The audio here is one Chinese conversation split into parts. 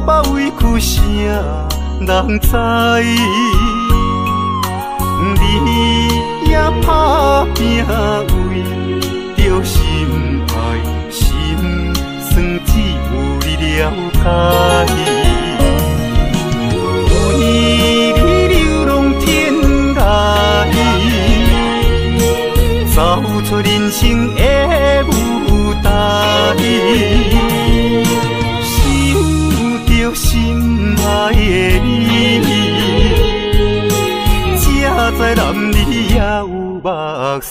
把委屈啥人知？你也打拼为着心爱，心酸只有你了解。为你流浪天涯，走出人生的舞台，想着心爱的你，才知男儿也有目屎。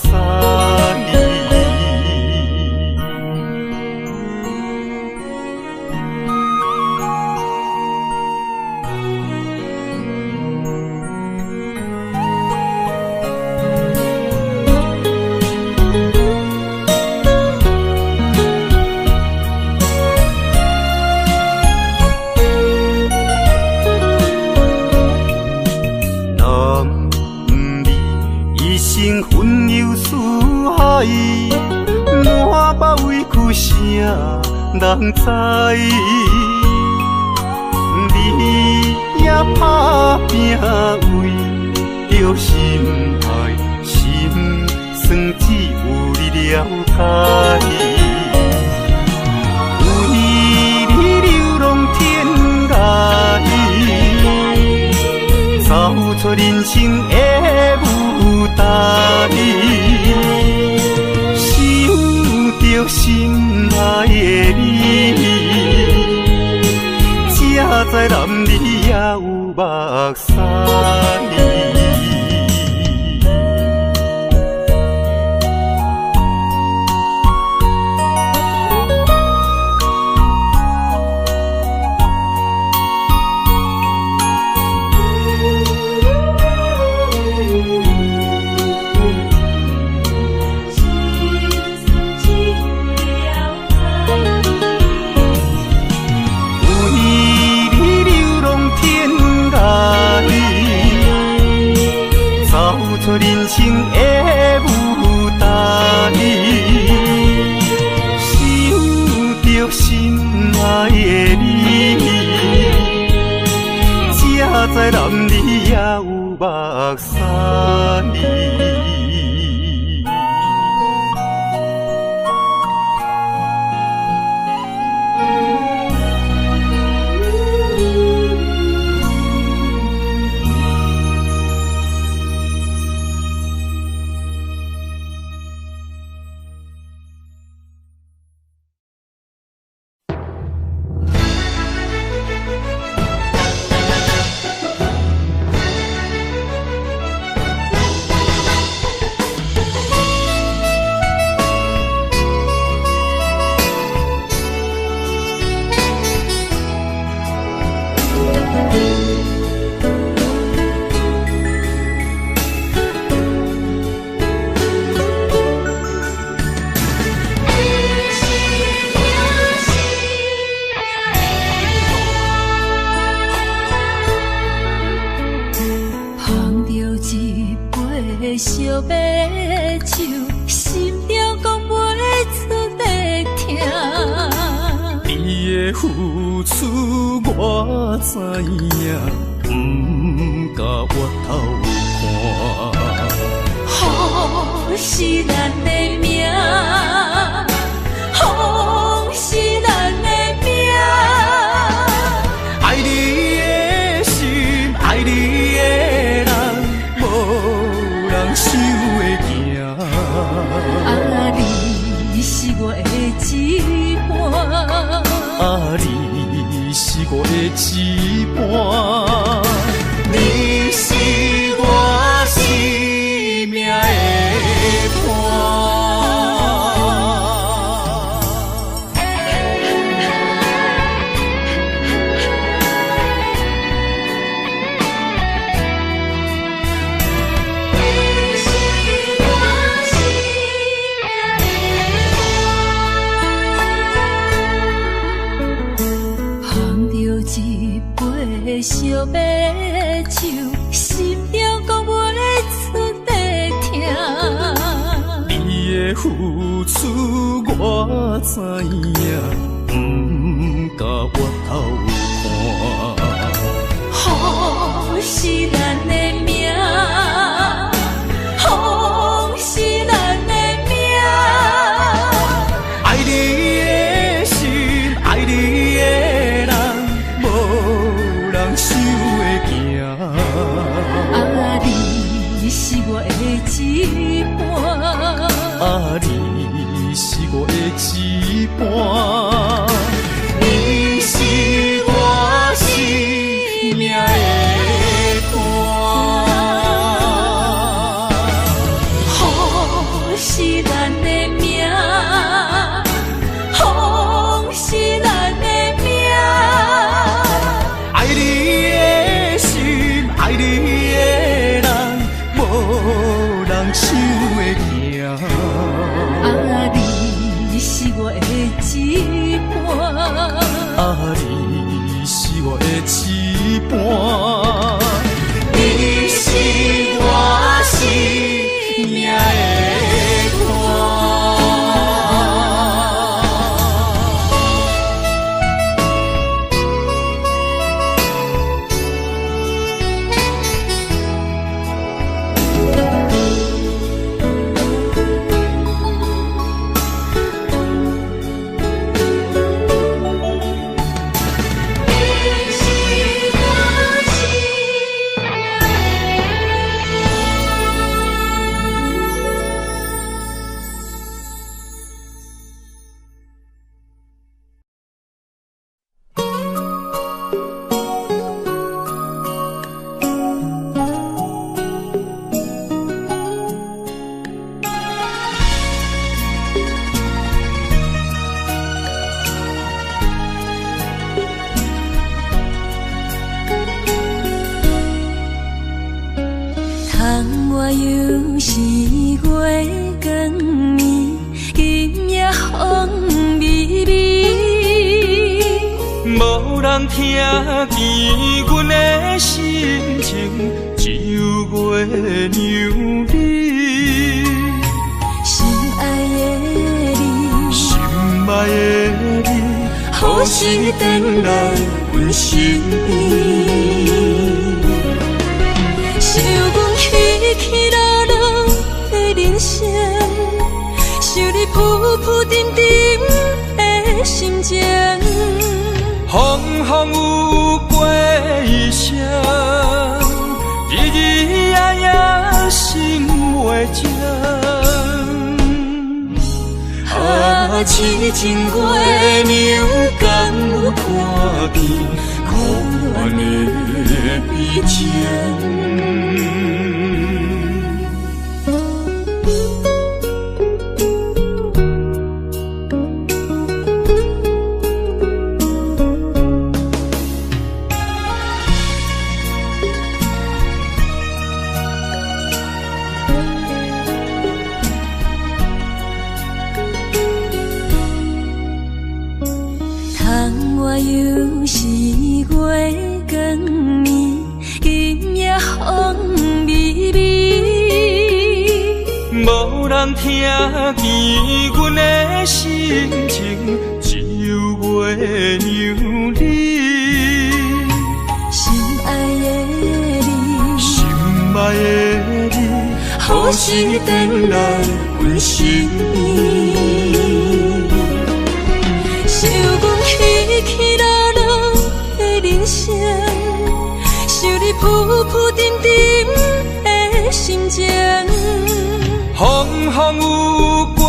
分忧思海，满把委屈啥人知？你也打拼为着心爱，心酸只有你了解。为你流浪天涯，走出人生的舞台，想着心爱的你，才知男儿也有目屎。出人生的舞台，想着心爱的你，才知男儿也有目屎。烧白酒，心中讲袂出的痛。你的付出我知影，不甲我头看。好是咱的命，好是咱的命。爱你的心，爱你的人，无人想会行。啊，你是我的一半。啊，你是我的一半。你是我生命的伴。烧白酒，心中讲袂出的痛。你的付出我知影，不甲我头看。我的羁絆。你是我生命的伴。我又是月光暝，今夜风微微，无人听见阮的心情，只有月娘你。心爱的你，心爱的你，何时回来阮身边？想阮起起落落的人生，想你浮浮沉沉的心情。风风有过一生，日日夜夜心袂静。痴情月娘敢有看见苦恋的悲情？我又是月光暝，今夜风微微，无人听见阮的心情，只有月娘你。心爱的你，心爱的你，何时回来阮身边？想阮起起落落的人生，想你浮浮沉沉的心情。风风有过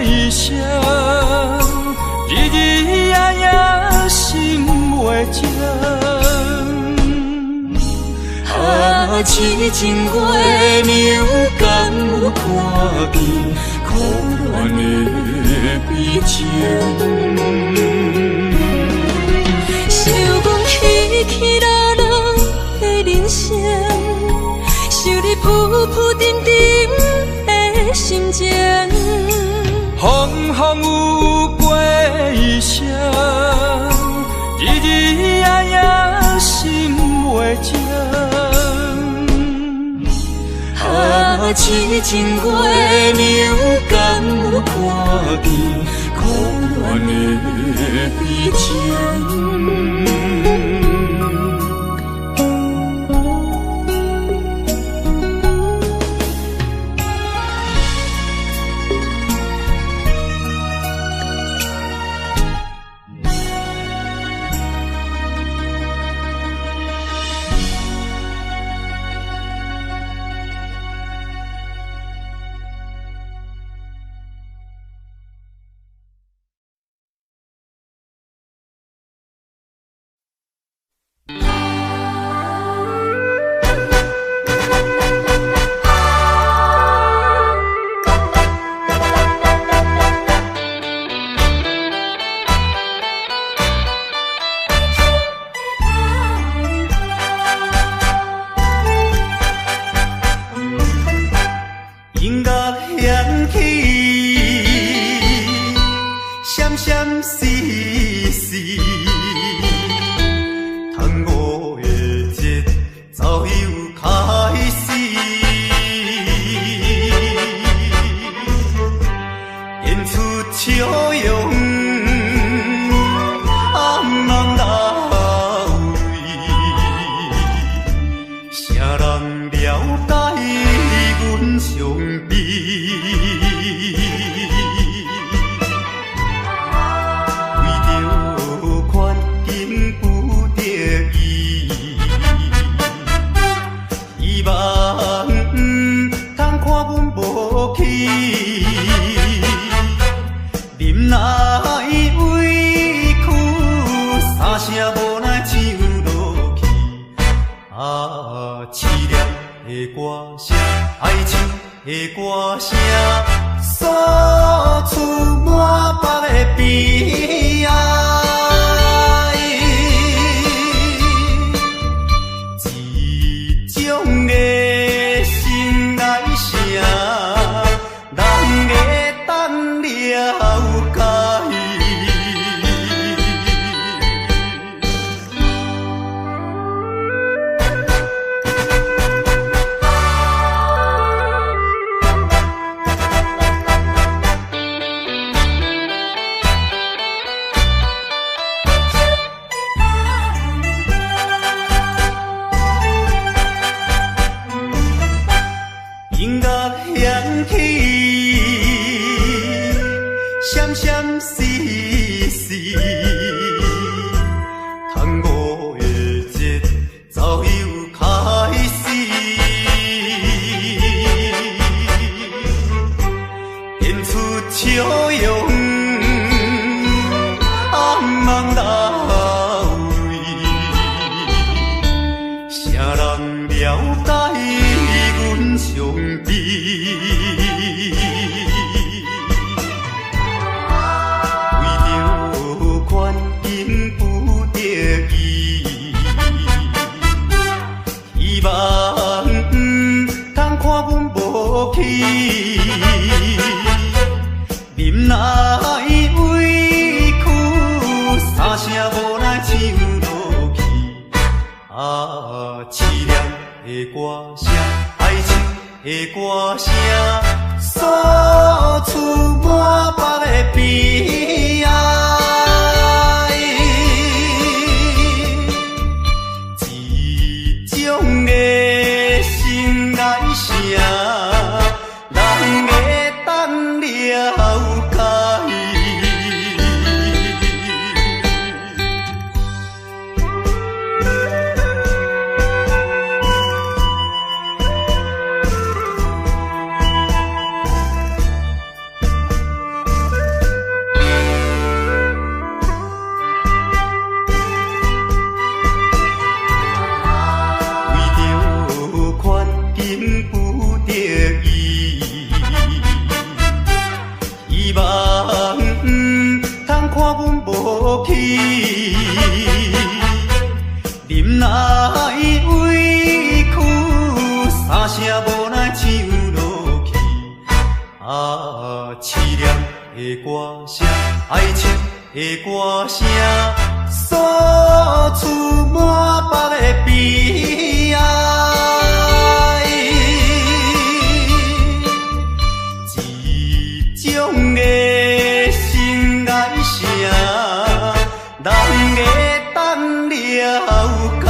一生，日日夜夜心袂静。痴情月娘敢有看见苦恋的悲情？想阮起起落落的人生，想你浮浮沉沉的心情。风风有过一生，日日夜夜心袂静。痴情月娘敢有看见苦恋的悲情？三声无奈唱落去。啊，凄凉的歌声，爱情的歌声，诉出满腹的悲哀。一种的心内声，人会等了解。音乐响起，闪闪烁烁，tango的节奏又开始，演出笑容，暗茫老位，啥人了解？伤悲，为着权应不得已，希望通看阮无去，忍耐委屈，三声无奈唱落去。啊，凄凉的歌声。爱情的歌声，诉出满腹的悲哀。一种的心内声，人会等了解。不得已，希望通看阮无去，忍耐委屈，三声无奈唱落去。啊，凄凉的歌声，爱情的歌声，诉出满腹的悲哀。种的心内声，人会等了解。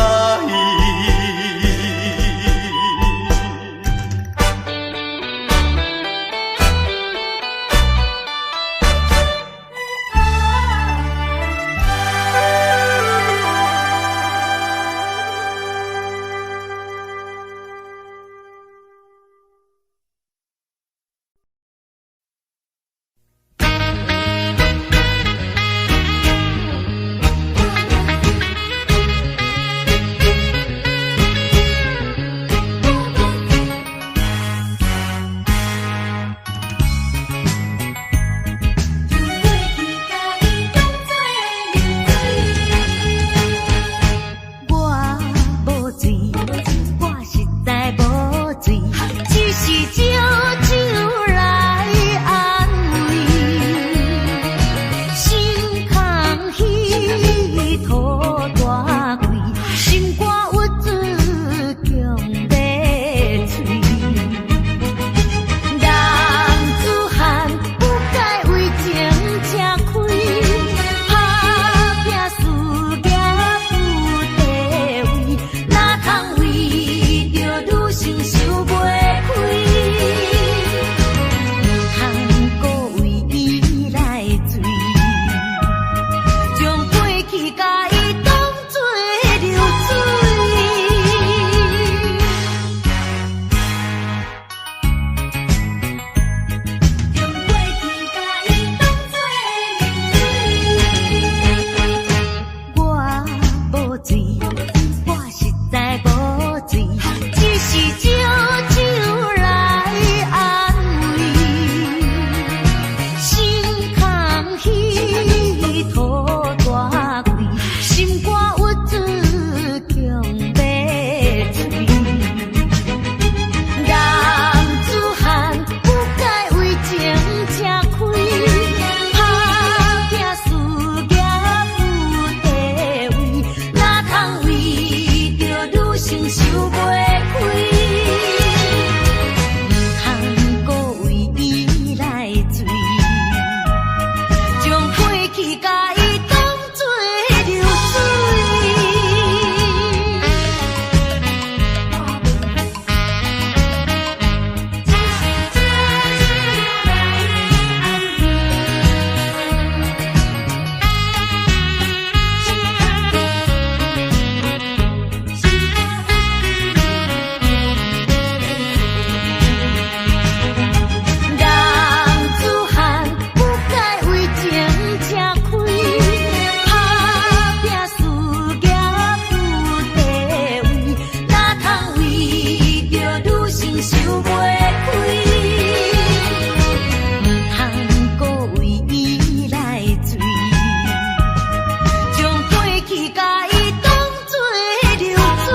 醉，我实在无醉，只是借酒来安慰。心空虚，土大贵，心肝郁出强要醉。男子汉不该为情吃亏，打拼事业有地位，哪通为着女性受袂开？唔通搁为伊来醉，将过去甲伊当作流水。男子汉不该为情吃亏，打拼事业有地位，哪通为着女性受袂开？唔通搁为伊来醉，将过去甲伊当作流水。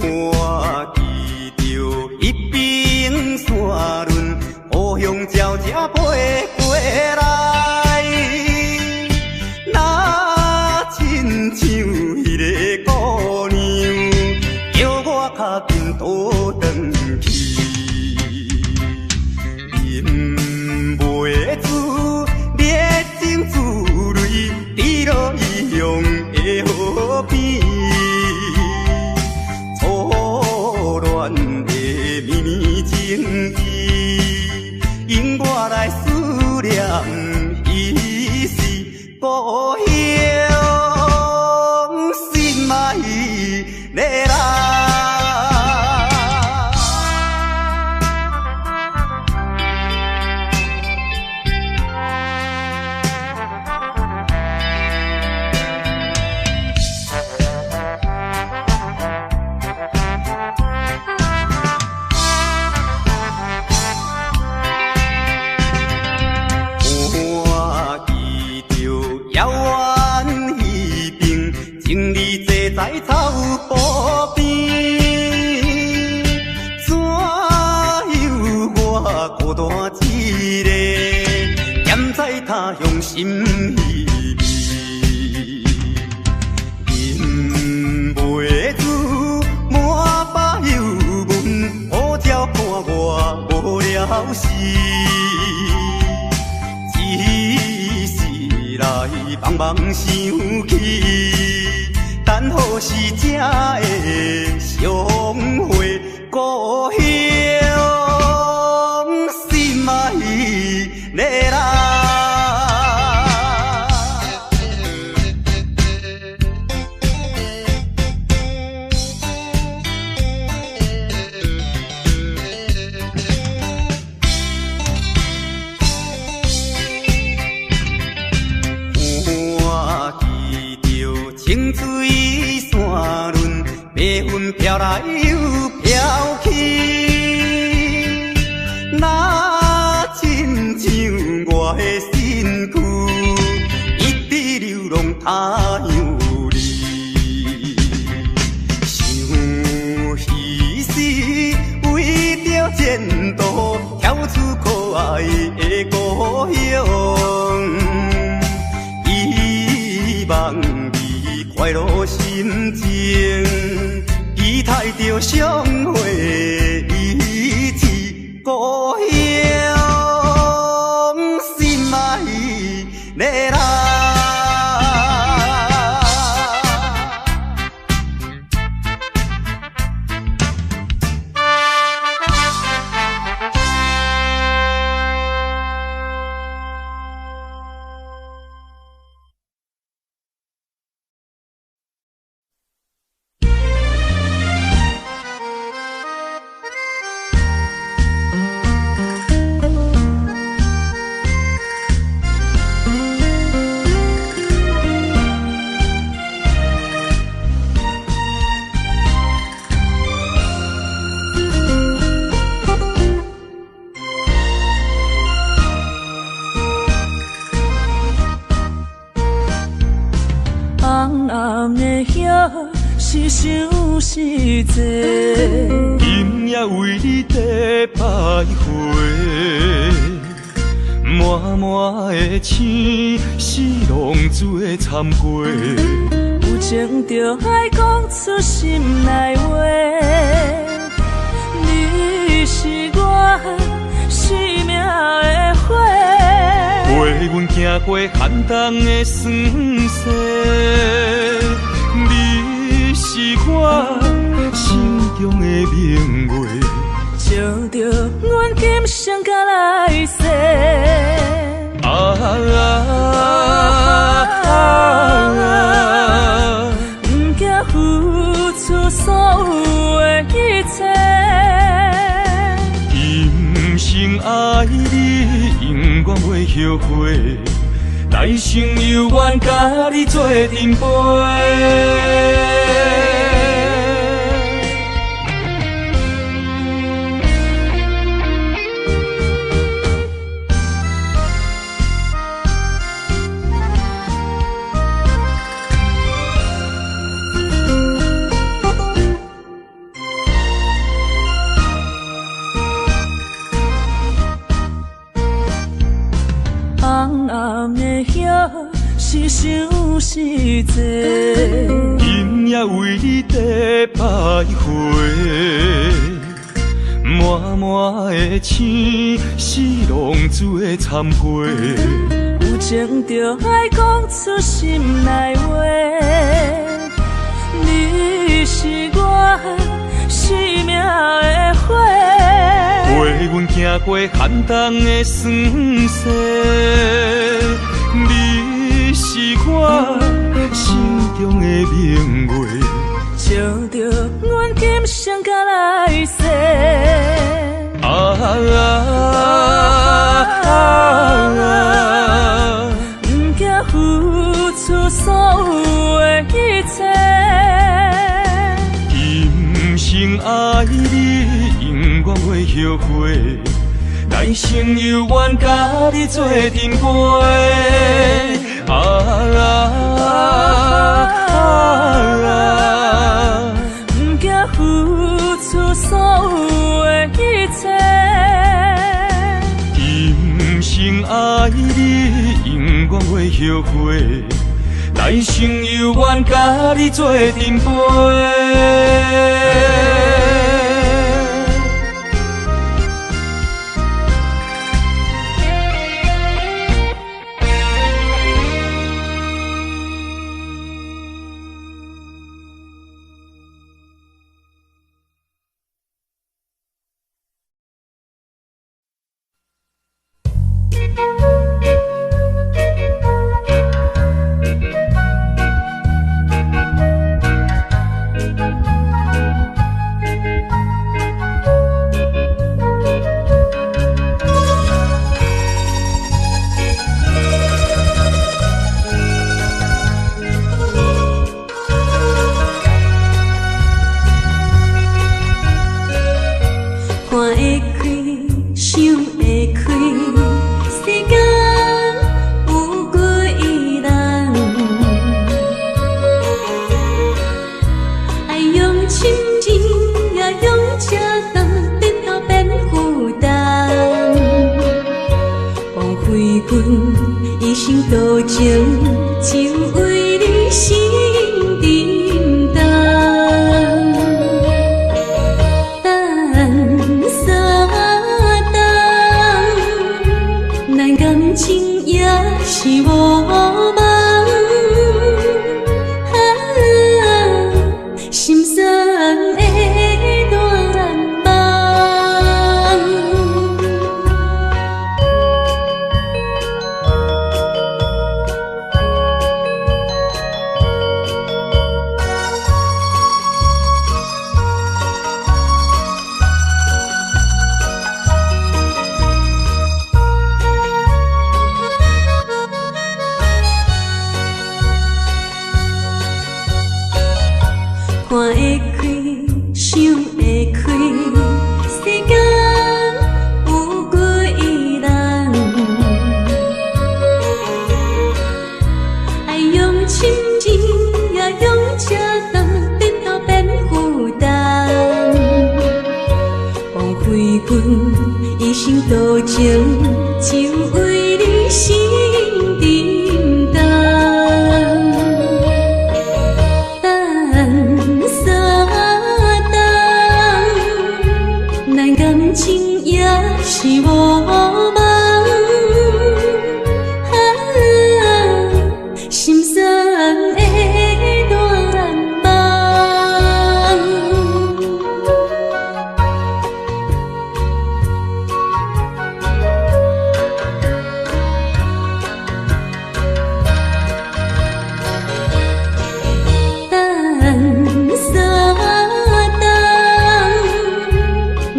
我记着一边山峦，乌香悄悄飞过来，那亲像迄个姑娘，叫我较紧倒转去，饮袂住烈情自泪，滴落异乡的河边。错乱的绵绵情意，因我来思念彼时故乡，心嘛已来来。我记着遥远彼边，情侣坐在草坡边，怎有我孤单一个，踮在他乡心稀微，饮袂住满腹忧闷，好鸟看我无了时。一时来茫茫想起，等何时才会相会故乡？心嘛已来来。我记着清水山峦，白云飘来又飘去，那亲像我的身躯，一直流浪他乡里。想彼时为着前途，跳出可爱的故乡。望怀落心情，期待着相会一次故乡，心爱的人。是想是坐，今夜为你在徘徊，满满的青是浪做参过，有情就爱讲出心内话。你是我生命的花，陪阮行过寒冬的酸涩。你是我心中的明月，照着阮今生甲来世。不惊付出所有的一切，今生爱你，永远袂后悔。来生有缘，甲你做阵陪。是想是坐，今夜为你在徘徊，满满的青是浪做参过，有情就爱讲出心内话。你是我生命的花，陪阮行过寒冬的酸涩。你是我心中的明月，照着阮今生甲来世。不惊付出所有的一切，今生爱你，永远袂后悔。来生有缘，甲你做阵陪。不惊付出所有的一切，今生爱你，永远袂后悔。来生有缘，甲你做阵陪。一生多情，只为你心看会开，想会开，世间有几人？爱用深情也用车重，得到变负担。枉费阮一生多情，只为你心沉重。等三冬，咱感情也是无望。心酸的暖梦。等三冬，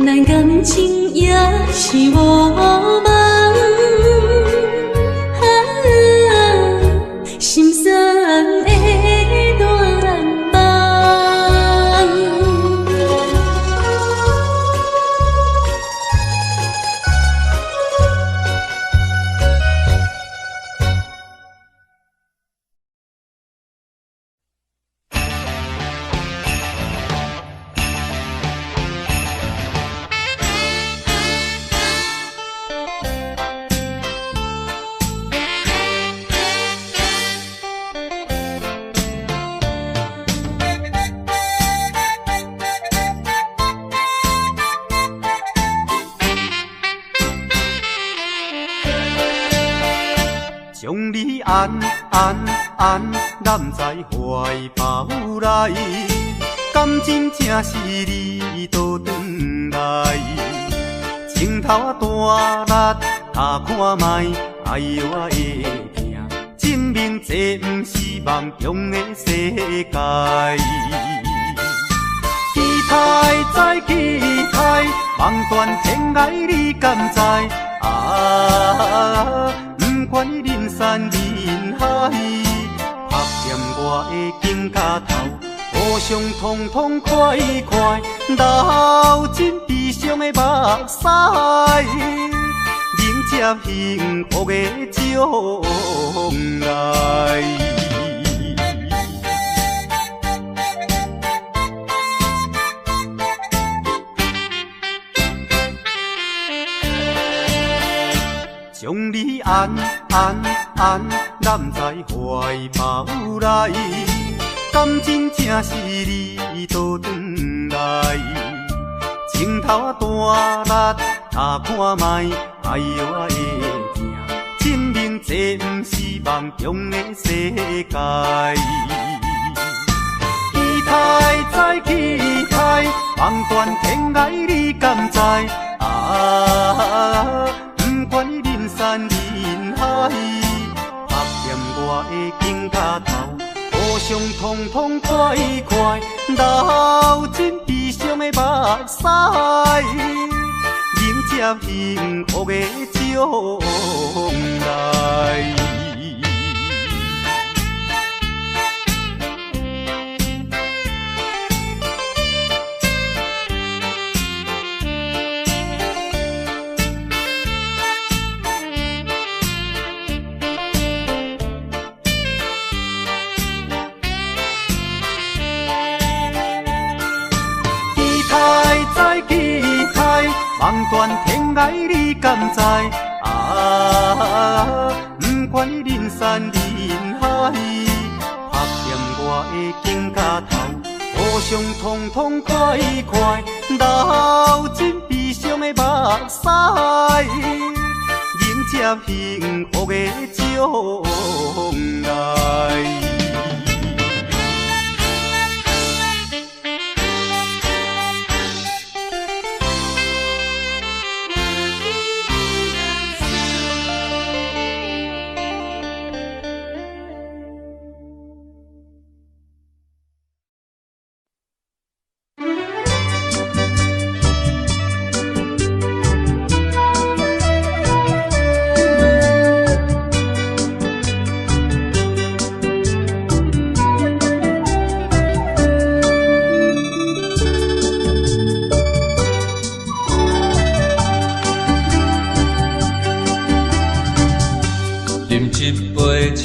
咱感情也是无望。心酸的暖梦。将你安揽在怀抱内，感情正是你倒转来，情头啊大力，他看卖，哎呦我会惊，证明这不是梦中的世界。期待再期待，梦断天涯你敢知？啊！不管人山人海，拍掂我的肩胛头，互相痛痛快快，流尽悲伤的目屎，迎接幸福的将来。将你安揽在怀抱内，感情正是你倒转来，情头大力，他看卖，哎呦我会惊，证明这不是梦中的世界。期待再期待，梦断天涯你敢知？啊！不管人山人海，拍掂我的肩胛头，互相痛痛快快，流尽悲伤的目屎，迎接幸福的将来。梦断天涯你敢知？啊！不管人山人海，拍掂我的肩胛头，互相痛痛快快，流尽悲伤的目屎，迎接幸福的将来。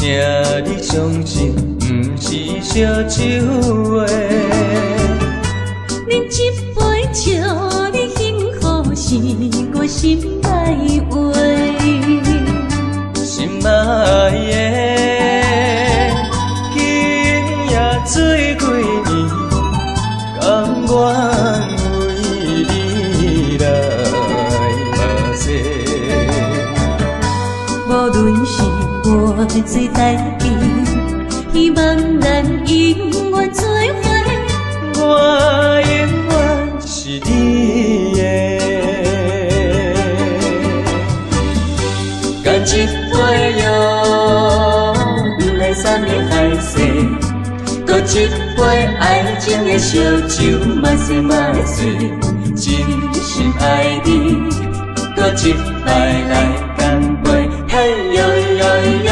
请你相信，不是烧酒话。饮一杯祝你幸福，是我心内话。心爱的，今夜醉几年，甘愿为你来嘛说。无论是活做代志，希望咱永远做伙。我永远是你的。干一杯药，不来三年海誓，搁一杯爱情的烧酒，嘛说嘛说，真心爱你，搁一摆来干杯，嘿呦呦呦，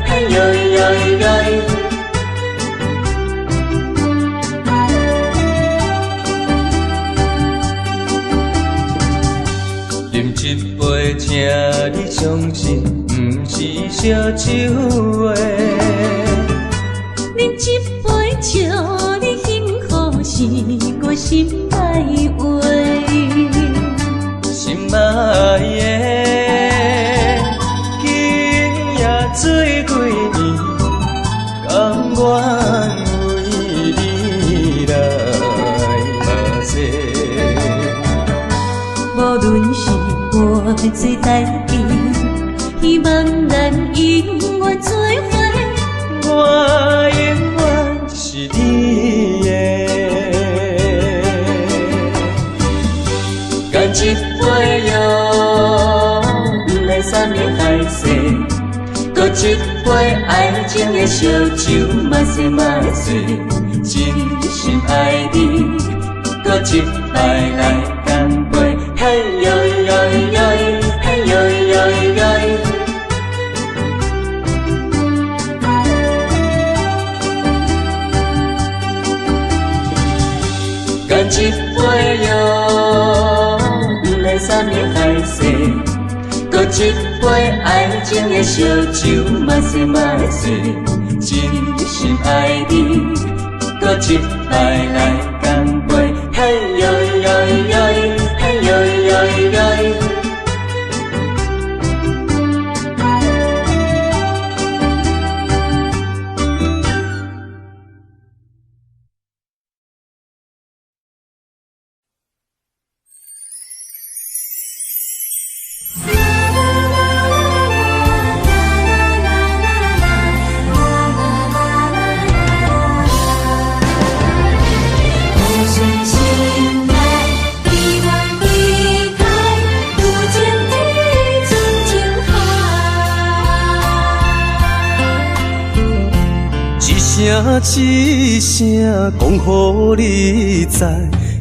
嘿呦呦呦。饮一杯，请你相信，不是烧酒话。饮一杯祝你幸福，是我心内话。心爱的，今夜醉几年，甘愿为你来嘛说。无论是活做代志，希望咱永远做伙。我永远是你的。干一杯药，不来三年海誓，搁一杯爱情的烧酒，嘛说嘛说，真心爱你，搁一摆来干杯，嘿呦呦呦，嘿呦呦呦。干一杯药，不来三年海誓，搁一杯爱情的烧酒，嘛说嘛说，真心爱你，搁一摆来干杯，嘿呦呦呦，嘿呦呦呦。一声讲予你知，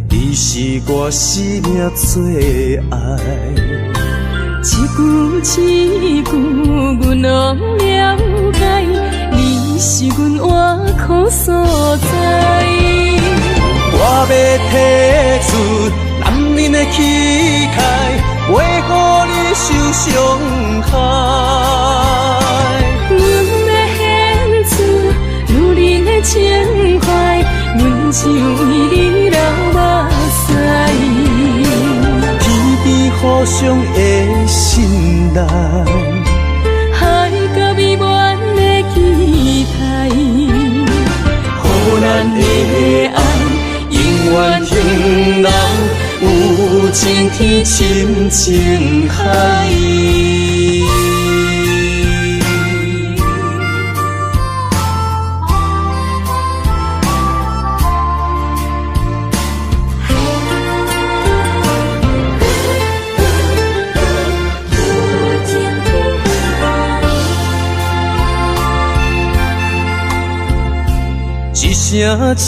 你是我生命最爱。一句一句，阮拢了解，你是阮活苦所在。我要提出男人的气概，袂予你受伤害。情怀，阮只为你流目屎。天边互相的信赖，海角美满的期待，予咱的爱永远停留，有情天深情海。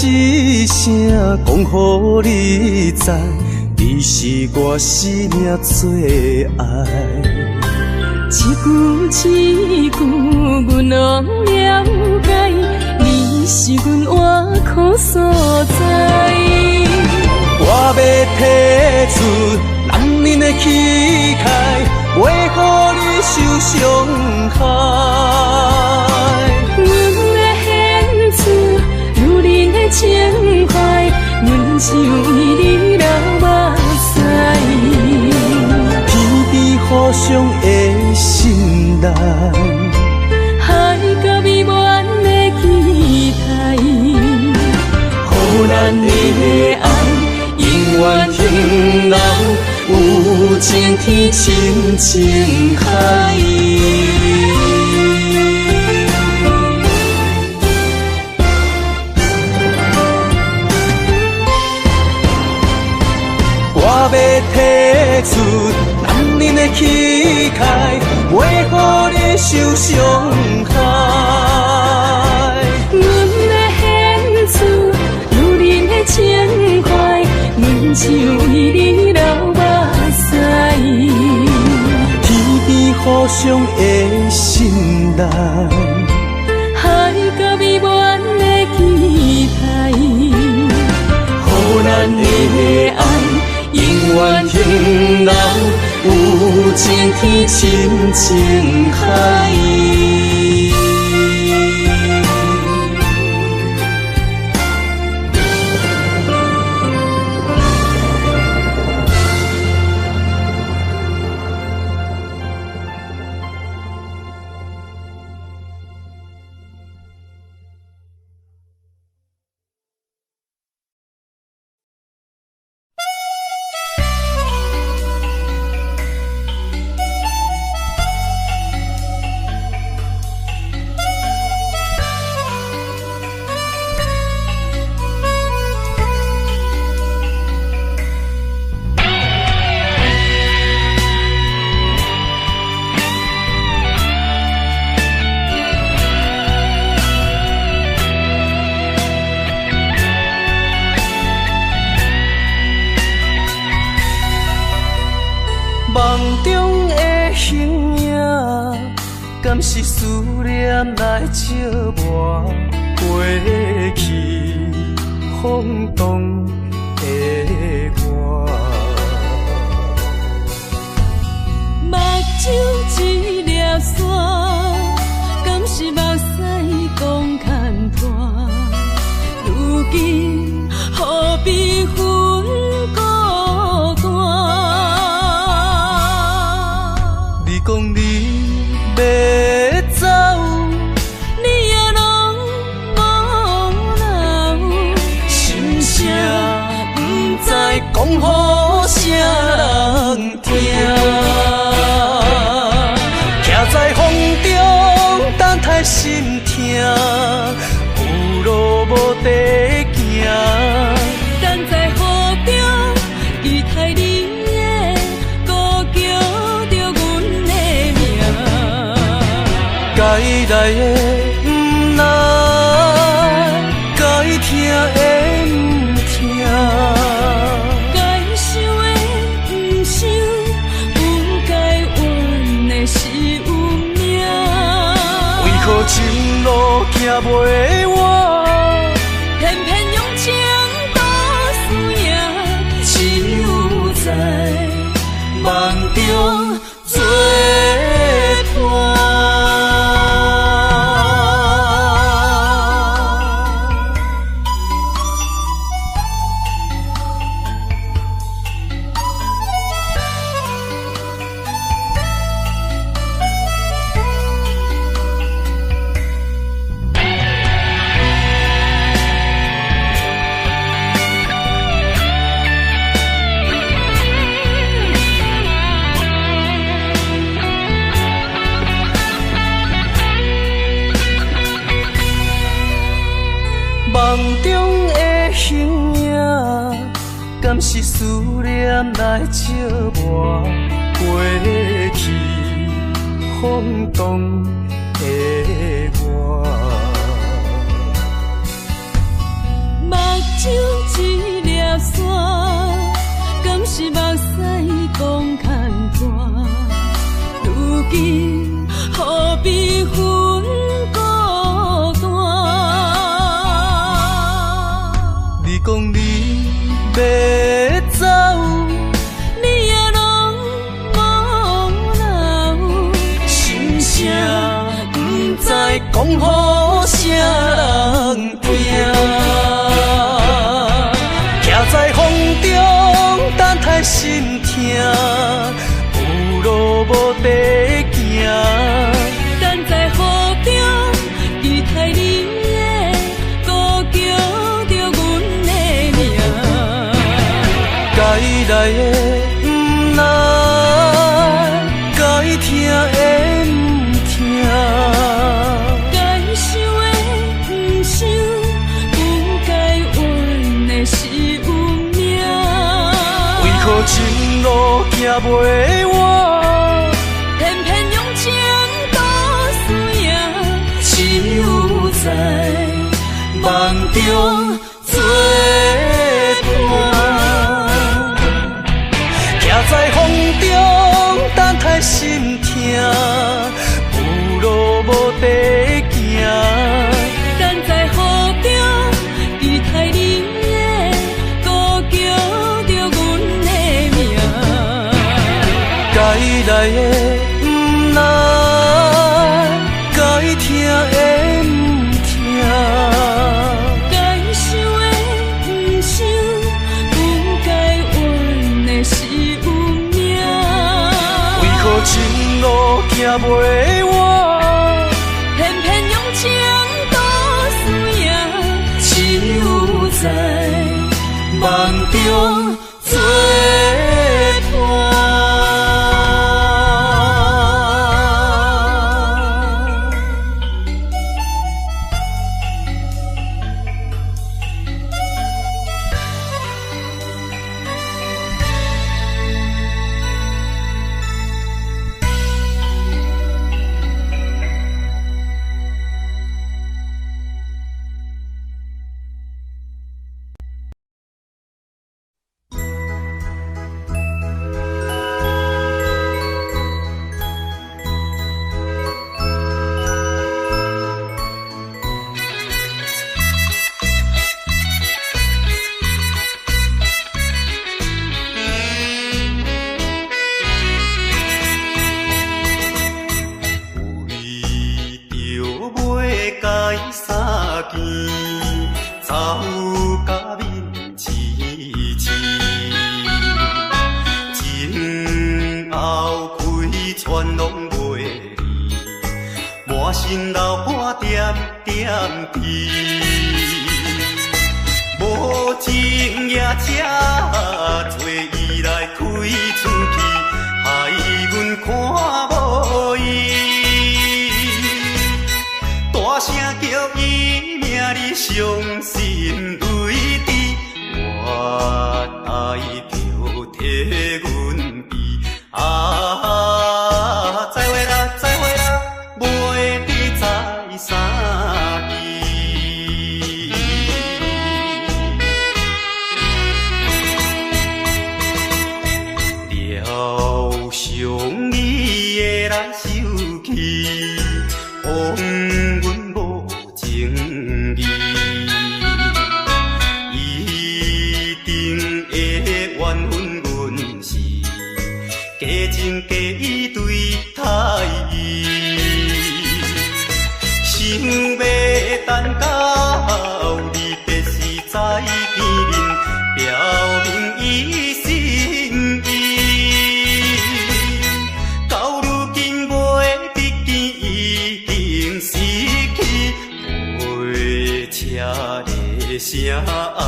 一声讲予你知，你是我生命最爱。一句一句，阮拢了解，你是阮活苦所在。我要提出男人的气概，袂予你受伤害。像伊你流目屎。天边互相的心内，海甲美满的期待，予咱的爱永远停留，有情天深情海。我要提出男人的气概，袂予你受伤害。阮的献出女人的情怀，阮像伊你流目屎。天边互相的心内，海甲美满的期待，予咱的爱永远停留，有情天深情海。梦中的形影，敢是思念来照磨过去风动的我？目睭一粒线，敢是目屎讲牵拖？如今何必分孤单？你讲你要走，你也拢无留，心声不知讲予啥人听。徛在风中等待心痛，有路无地行。等在雨中期待你的歌叫着阮的名。该来的不来，该听的不听。该想的不想，不该怨的是有命。为何前路行袂完？偏偏用情多输赢，只有在梦中做伴。梦中的形影，敢是思念来照磨过去风动的我？目睭一粒线，敢是目屎讲牵拖？如今何必分孤单？你讲你要走，你也拢无留，心声不知讲予啥人听。徛在心痛，有路无地行。等在雨中，期待你的孤叫着阮的名。该来的不来，该听的不听，该想的不想，不该怨的是有命。为何前路行袂完？偏偏用情多输赢，只有在梦中作伴。行在风中，等待心痛，有路无地行。等在雨中，期待你的孤叫着阮的名。该来的不来，该听的不听，该想的不想，不该怨的是有命。为何前路行袂完？偏偏用情多输赢，只有在梦中作伴。心流半点点滴，无情夜车做伊来开出去，害阮看无伊。大声叫伊名里伤心泪滴，我爱着替阮悲。再会啦，再会啦，袂知在啥地。疗伤你的来受气，枉阮无情义。一定会怨恨阮是假情假意对待伊。想要等到你别时在见面，表明伊心意。到如今袂得见，已经失去，陪车的声爱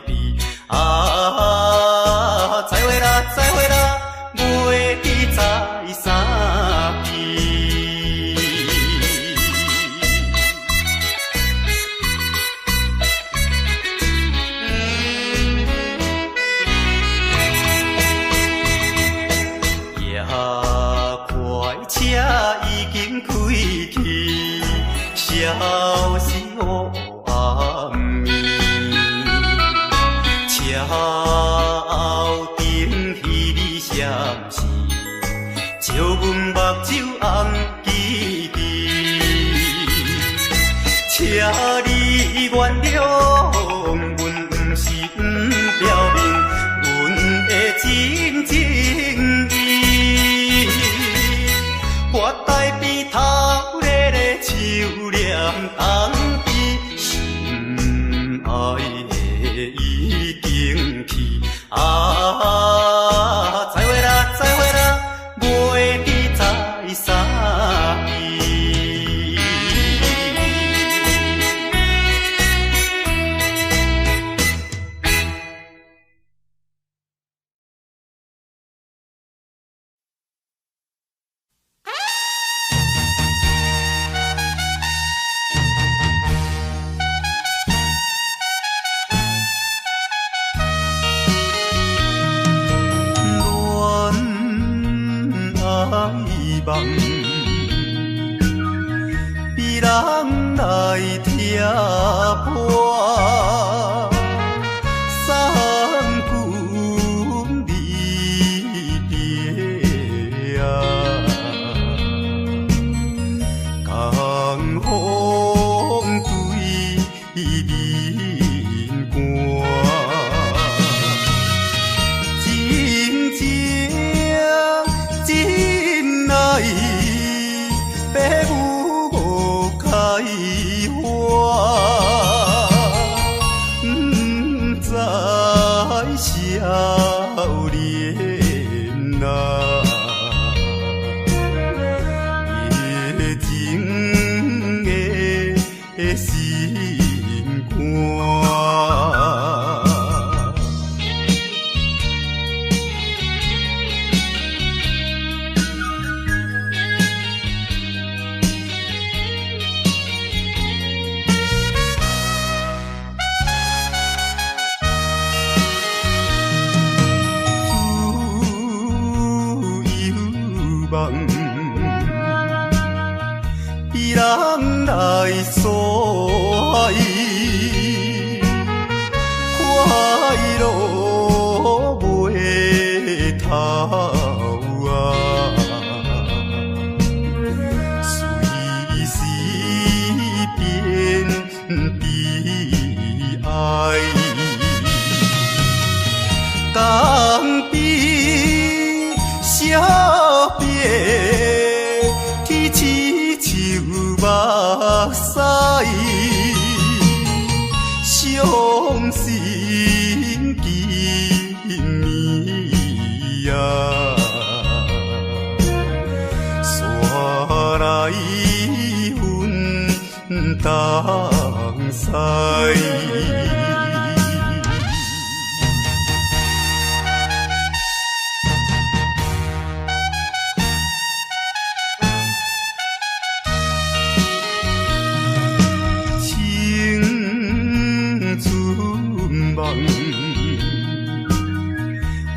悲。再会啦，再会啦，袂知在啥边。夜快车已经开去，消息黑暗暝。车后顶彼你闪是，照阮目睭红记记。车你原谅，阮不是不表明阮的真情意。我在边头咧咧手念。贴破，三军离别啊，江风对面寒，真情真爱白雾无开花，不知少年啊，夜情的心肝。梦，伊人来诉爱，快乐袂透啊，随时变悲哀，当比小别。天痴树目屎，伤心见面啊，山来分东西。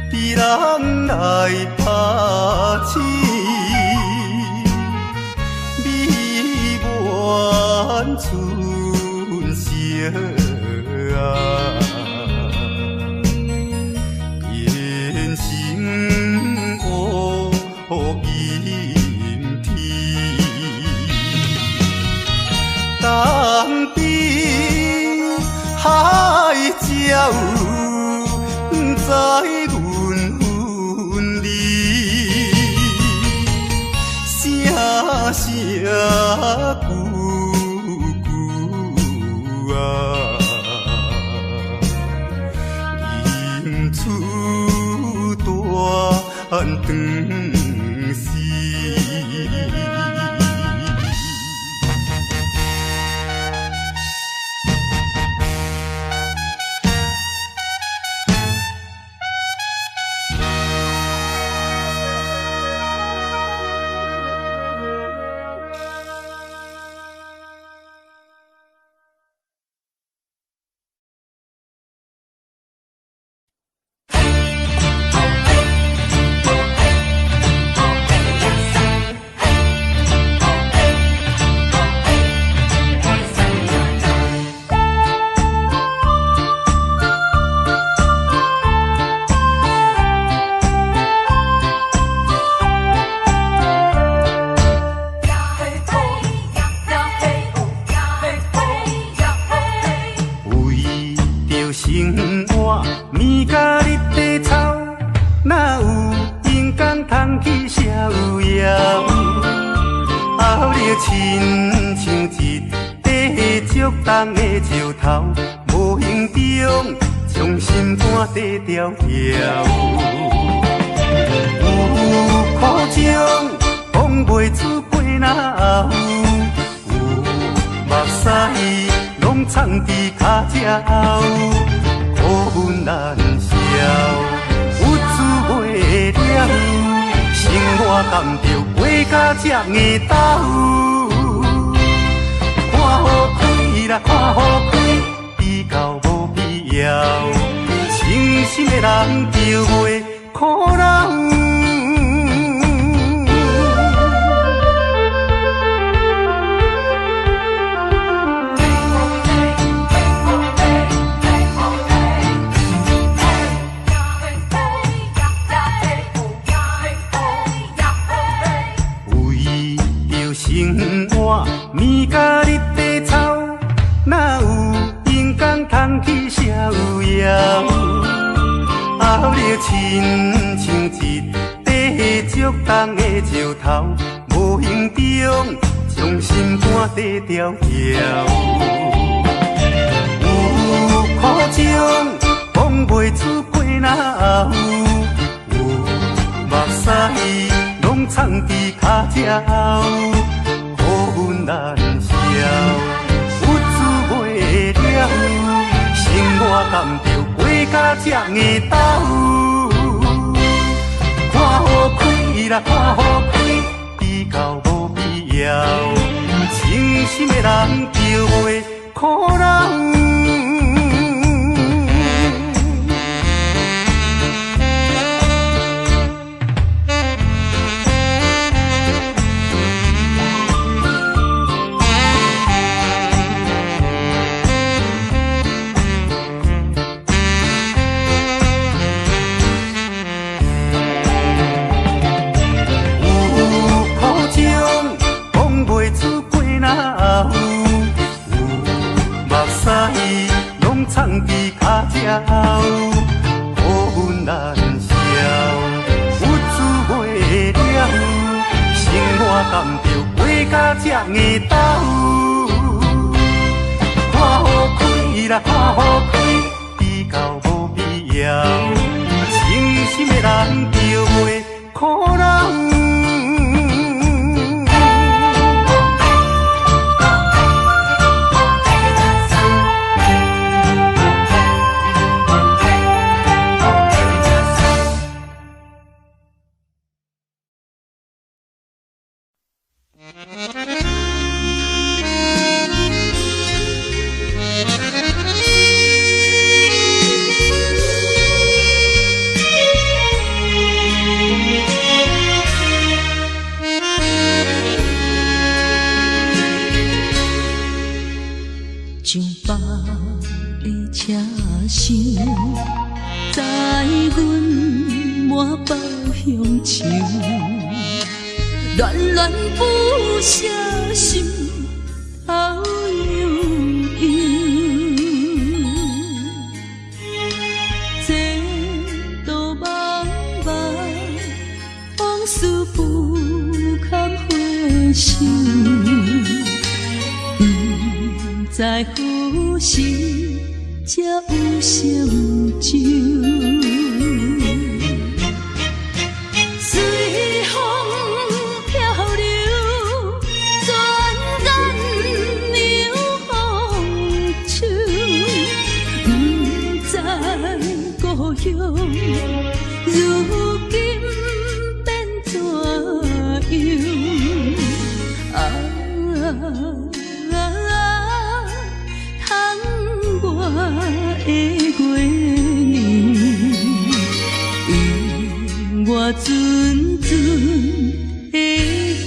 别人来拍醒，美满春色啊，变成乌阴天，当比海鸟不知阮分离，声声句句啊，吟出大长诗。生活面甲日地臭，哪有阴间通去逍遥？后日亲像一块竹重的石头，无形中将心肝地条条。有苦情讲袂出背哪有，有目屎拢藏伫脚趾后。 苦难消，有滋袂了，生活甘着过甲这硬斗。看好开啦，看好开，比较无必要。清心的人就袂苦恼。摇摇，后日亲像一块竹重的石头，无形中将心肝底条条。有苦情讲袂出过哪有，有目屎拢藏伫脚爪，苦阮难消。有滋袂了，生活甘着过甲这样斗。看好开啦，看好开，比较无必要。情深的人就袂苦恼。藏伫脚爪，苦阮难消。有滋袂了，生活甘着过甲这样斗。看好开啦，看好开，比较无必要。情深的人就袂苦恼。在呼吸，才有成就。随风漂流，转眼流风手。不知故乡，如今变怎样？的月年，因我阵阵的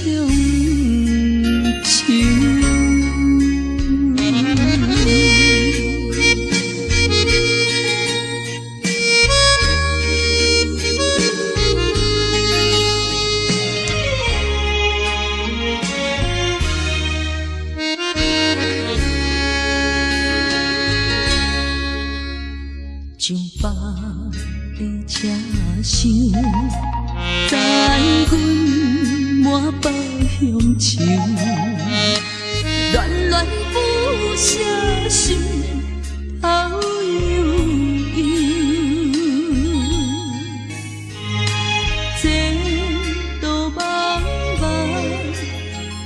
乡愁。上北的车厢，载阮满北乡愁，恋恋不舍心头悠悠，前途茫茫，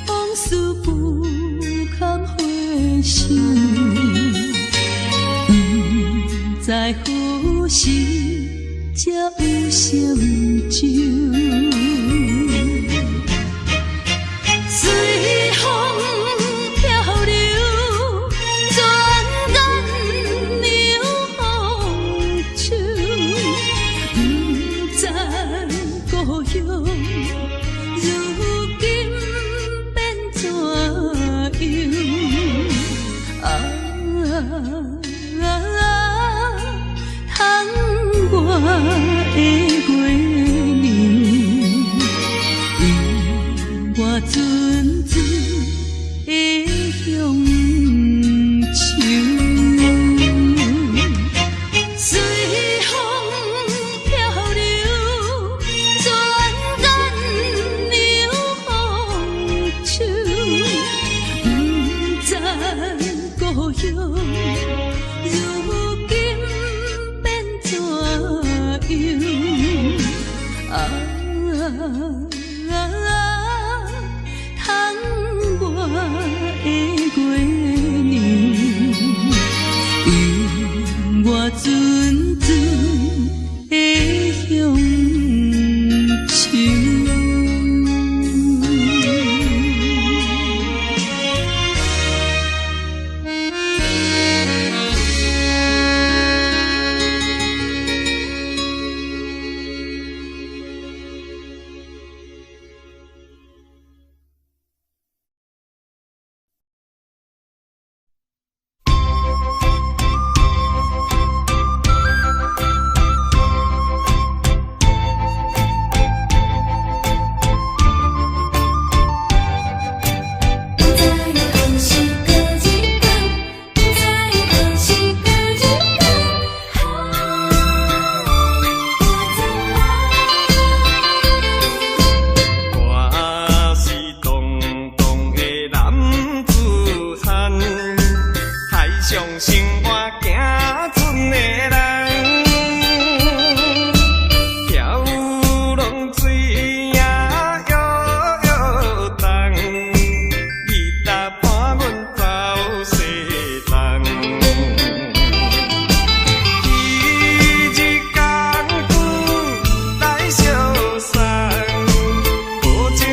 往事不堪回首。在呼吸，才有成就。随风漂流，转眼流风手。不知故乡，如今变怎样？我的月年，纯纯的乡愁。不知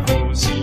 何时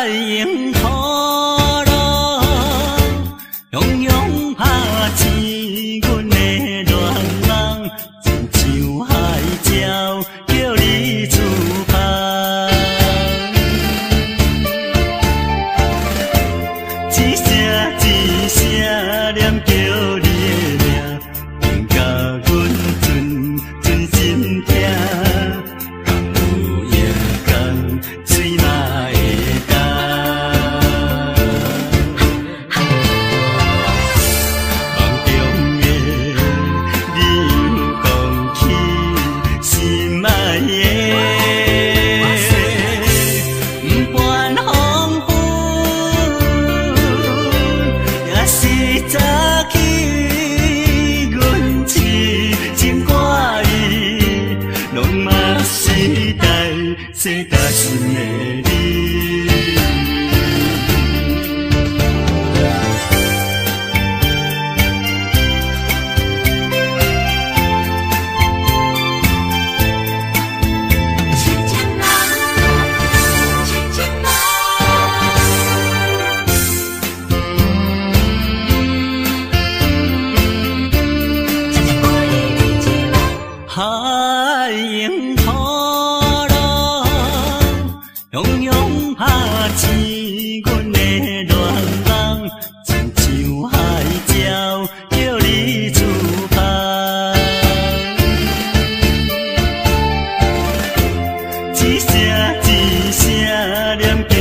迎土路，汹涌拍醒阮的恋梦，亲像海鸟叫你出发。一声一声念叫你的名，令甲阮存心痛。敢有影空，水嘛会干。梦中的你讲起心爱的，不管风雨，也是早起，阮痴心挂意，拢嘛是代世大心的你。亲亲人，亲亲人，海迎土路，汹涌拍醒阮的恋梦，亲像海鸟叫你出发。一声一声念叫